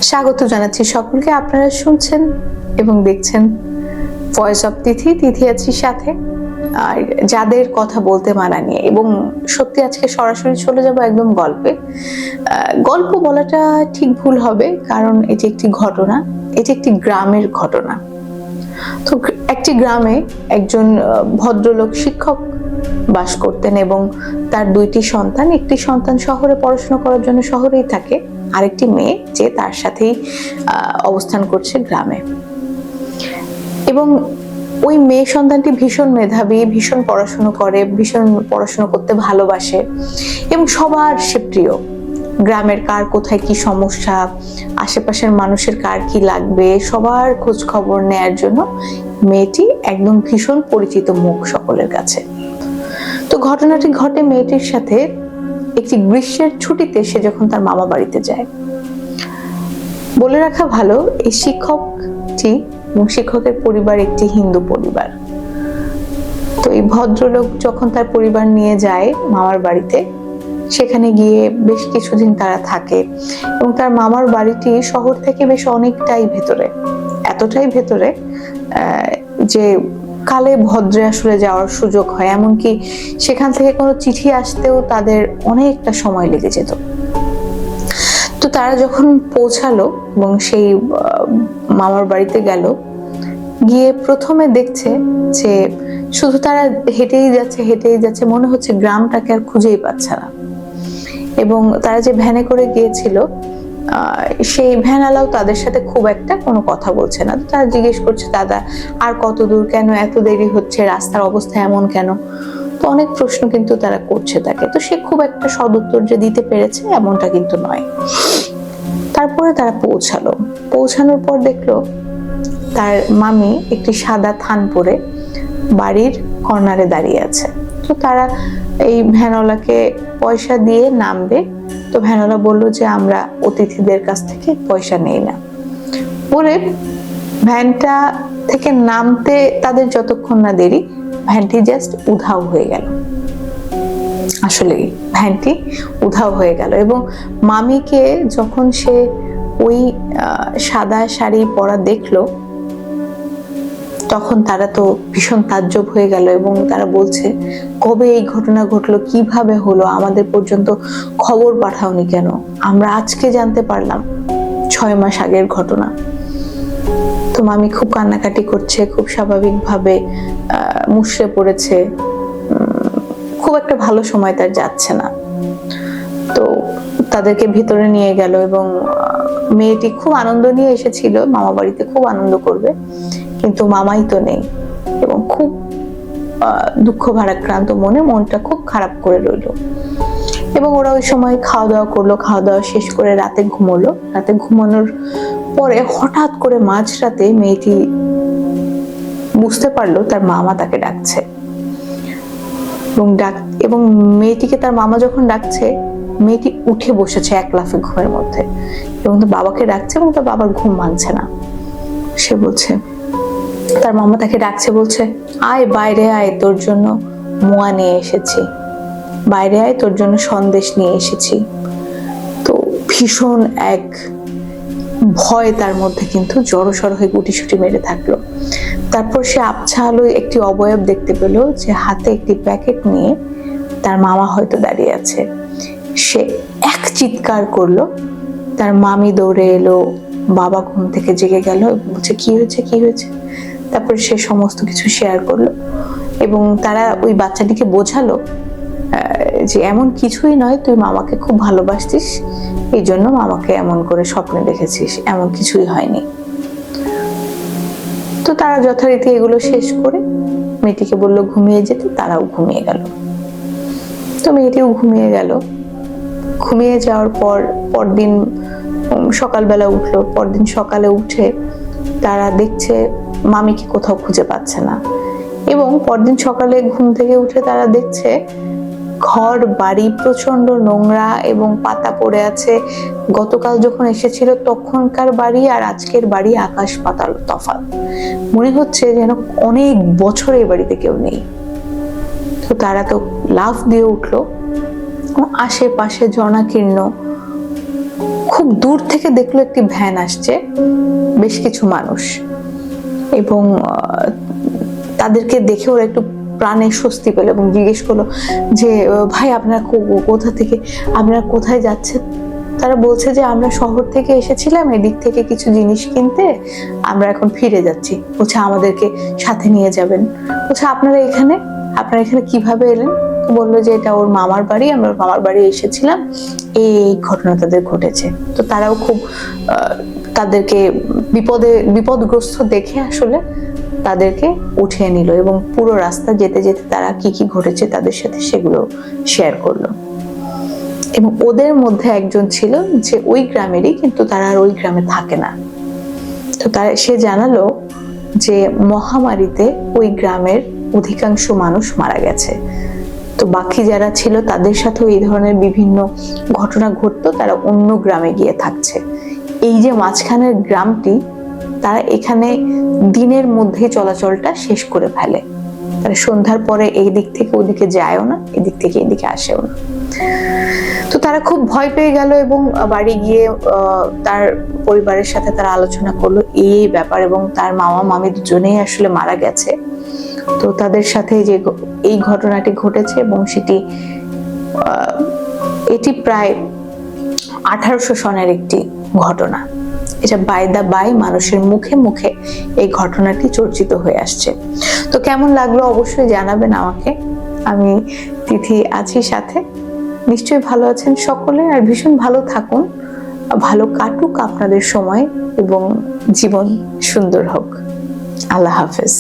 স্বাগত জানাচ্ছি সকলকে। আপনারা শুনছেন এবং দেখছেন ভয়েস অফ তিথি। তিথি আছি সাথে, আর যাদের কথা বলতে মানা নিয়ে। এবং সত্যি আজকে সরাসরি চলে যাব একদম গল্পে। গল্প বলাটা ঠিক ভুল হবে, কারণ এটি একটি ঘটনা, এটি একটি গ্রামের ঘটনা। তো একটি গ্রামে একজন ভদ্রলোক শিক্ষক বাস করতেন এবং তার দুইটি সন্তান। একটি সন্তান শহরে পড়াশোনা করার জন্য শহরেই থাকে, আরেকটি মেয়ে যে তার সাথেই অবস্থান করছে গ্রামে। এবং ওই মেয়ে সন্তানটি ভীষণ মেধাবী, ভীষণ পড়াশোনা করে, ভীষণ পড়াশোনা করতে ভালোবাসে এবং সবার সে প্রিয়। গ্রামের কার কোথায় কি সমস্যা, আশেপাশের মানুষের কার কি লাগবে, সবার খোঁজ খবর নেয়ার জন্য মেয়েটি একদম ভীষণ পরিচিত মুখ সকলের কাছে। তো ঘটনাটি ঘটে মেয়েটির সাথে একটি গ্রীষ্মের ছুটিতে সে যখন তার মামা বাড়িতে যায়। বলে রাখা ভালো, এই শিক্ষকটি এবং শিক্ষকের পরিবার একটি হিন্দু পরিবার। তো এই ভদ্রলোক যখন তার পরিবার নিয়ে যায় মামার বাড়িতে, সেখানে গিয়ে বেশ কিছুদিন তারা থাকে এবং তার মামার বাড়িটি শহর থেকে বেশ অনেকটাই ভেতরে, এতটাই ভেতরে যে কালে ভদ্রে আসলে যাওয়ার সুযোগ হয়। এমনকি সেখান থেকে কোনো চিঠি আসতেও তাদের অনেকটা সময় লেগে যেত। তো তারা যখন পৌঁছালো এবং সেই মামার বাড়িতে গেল, গিয়ে প্রথমে দেখছে যে শুধু তারা হেঁটেই যাচ্ছে, মনে হচ্ছে গ্রামটাকে আর খুঁজেই পাচ্ছে না। এবং তারা যে ভ্যানে করে গিয়েছিল, সেই ভ্যানওয়ালাও তাদের সাথে খুব একটা কোনো কথা বলছে না। তো তারা জিজ্ঞেস করছে, দাদা আর কত দূর, কেন এত দেরি হচ্ছে, রাস্তার অবস্থা এমন কেন? তো অনেক প্রশ্ন কিন্তু তারা করছে তাকে। তো সে খুব একটা সদুত্তর যে দিতে পেরেছে এমনটা কিন্তু নয়। তারপরে তারা পৌঁছানোর পর দেখলো তার মামি একটি সাদা থান পরে বাড়ির কর্নারে দাঁড়িয়ে আছে। তো তারা এই ভ্যানওয়ালাকে পয়সা দিয়ে নামবে। তো ভ্যানওয়ালা বললো যে আমরা অতিথিদের কাছ থেকে পয়সা নেই না বলে ভ্যানটা থেকে নামতে তাদের যতক্ষণ না দেরি, ভ্যানটি জাস্ট উধাও হয়ে গেল। আসলে ভ্যানটি উধাও হয়ে গেল এবং মামিকে যখন সে ওই সাদা শাড়ি পরা দেখলো, তখন তারা তো ভীষণ তাজ্জব হয়ে গেল এবং তারা বলছে, কবে এই ঘটনা ঘটলো, কিভাবে হলো, আমাদের পর্যন্ত খবর পাঠাওনি কেন? আমরা আজকে জানতে পারলাম, 6 মাস আগের ঘটনা। তো মামি খুব কান্নাকাটি করছে, খুব স্বাভাবিকভাবে মুষড়ে পড়েছে। খুব একটা ভালো সময় তার যাচ্ছে না। তো তাদেরকে ভিতরে নিয়ে গেল এবং মেয়েটি খুব আনন্দ নিয়ে এসেছিল, মামা বাড়িতে খুব আনন্দ করবে, কিন্তু মামাই তো নেই এবং খুব দুঃখ ভারাক্রান্ত মনটা খুব খারাপ করে রইল। এবং ওরা ওই সময় খাওয়া দাওয়া করলো, খাওয়া দাওয়া শেষ করে রাতে ঘুমোলো। রাতে ঘুমানোর পরে হঠাৎ করে মাঝরাতে মেয়েটি বুঝতে পারলো তার মামা তাকে ডাকছে এবং মেয়েটিকে তার মামা যখন ডাকছে, মেয়েটি উঠে বসেছে এক লাফে ঘুমের মধ্যে এবং তার বাবাকে ডাকছে এবং তার বাবার ঘুম ভাঙছে না। সে বলছে, তার মামা তাকে ডাকছে, বলছে, আয় বাইরে আয়, তোর জন্য মোয়া নিয়ে এসেছি, বাইরে আয়, তোর জন্য সন্দেশ নিয়ে এসেছি। তো ভীষণ এক ভয় তার মধ্যে কিন্তু জড়সড় হয়ে গুটিসুটি মেরে থাকলো। তারপর সে আবছা আলোয় একটি অবয়ব দেখতে পেল যে হাতে একটি প্যাকেট নিয়ে তার মামা হয়তো দাঁড়িয়ে আছে। সে এক চিৎকার করলো, তার মামি দৌড়ে এলো, বাবা ঘুম থেকে জেগে গেল, বলছে কি হয়েছে। তারপর সে সমস্ত কিছু শেয়ার করলো এবং তারা ওই বাচ্চাটিকে বোঝালো যে এমন কিছুই নয়, তুই মামাকে খুব ভালোবাসতিস, এই জন্য মামাকে এমন করে স্বপ্নে দেখেছিস, এমন কিছুই হয়নি। তো তারা যথারীতি এগুলো শেষ করে মেয়েটিকে বললো ঘুমিয়ে যেতে, তারাও ঘুমিয়ে গেল। তো মেয়েটিও ঘুমিয়ে গেল। ঘুমিয়ে যাওয়ার পর পরদিন সকালবেলা উঠলো। পরদিন সকালে উঠে তারা দেখছে মামিকে কোথাও খুঁজে পাচ্ছে না এবং পরদিন সকালে ঘুম থেকে উঠে তারা দেখছে ঘর বাড়ি প্রচন্ড নোংরা এবং পাতা পড়ে আছে। গতকাল যখন এসেছিল তখনকার বাড়ি আর আজকের বাড়ি আকাশ পাতাল তফাৎ। মনে হচ্ছে যেন অনেক বছর এই বাড়িতে কেউ নেই। তো তারা তো লাফ দিয়ে উঠলো। আশেপাশে জনাকীর্ণ, খুব খুব দূর থেকে দেখলো একটি ভ্যান আসছে, বেশ কিছু মানুষ, এবং তাদেরকে দেখে ওরা একটু প্রাণে স্বস্তি পেল এবং জিজ্ঞেস করলো যে ভাই আপনারা কোথা থেকে, আপনারা কোথায় যাচ্ছেন? তারা বলছে যে আমরা শহর থেকে এসেছিলাম এদিক থেকে কিছু জিনিস কিনতে, আমরা এখন ফিরে যাচ্ছি। বলছে আমাদেরকে সাথে নিয়ে যাবেন। বলছে আপনারা এখানে কিভাবে এলেন? বললো যে এটা ওর মামার বাড়ি, আমরা ওর মামার বাড়ি এসেছিলাম, এই ঘটনা তাদের ঘটেছে। তো তারাও খুব তাদেরকে বিপদগ্রস্ত দেখে আসলে তাদেরকে উঠিয়ে নিল এবং পুরো রাস্তা যেতে যেতে তারা কি কি ঘটেছে তাদের সাথে সেগুলো শেয়ার করলো। এবং ওদের মধ্যে একজন ছিল যে ওই গ্রামেরই, কিন্তু তারা আর ওই গ্রামে থাকে না। তো সে জানালো যে মহামারীতে ওই গ্রামের অধিকাংশ মানুষ মারা গেছে। তো বাকি যারা ছিল তাদের সাথেও এই ধরনের বিভিন্ন ঘটনা ঘটতো, তারা অন্য গ্রামে গিয়ে থাকছে। এই যে মাঝখানের গ্রামটি, তারা এখানে দিনের মধ্যে চলাচলটা শেষ করে ফেলে। তারা সন্ধ্যার পরে এই দিক থেকে ওদিকে যায়ও না, এদিক থেকে এদিকে আসেও না। তো তারা খুব ভয় পেয়ে গেল এবং বাড়ি গিয়ে তার পরিবারের সাথে তারা আলোচনা করলো এই ব্যাপার, এবং তার মামা মামি দুজনেই আসলে মারা গেছে। তো তাদের সাথে যে এই ঘটনাটি ঘটেছে এবং এটি প্রায় 1800 সনের একটি ঘটনা। এটা বাই দা বাই মানুষের মুখে মুখে এই ঘটনাটি চর্চিত হয়ে আসছে। তো কেমন লাগলো অবশ্যই জানাবেন আমাকে। আমি তিথি আছি সাথে। নিশ্চয়ই ভালো আছেন সকলে, আর ভীষণ ভালো থাকুন, ভালো কাটুক আপনাদের সময় এবং জীবন সুন্দর হোক। আল্লাহ হাফেজ।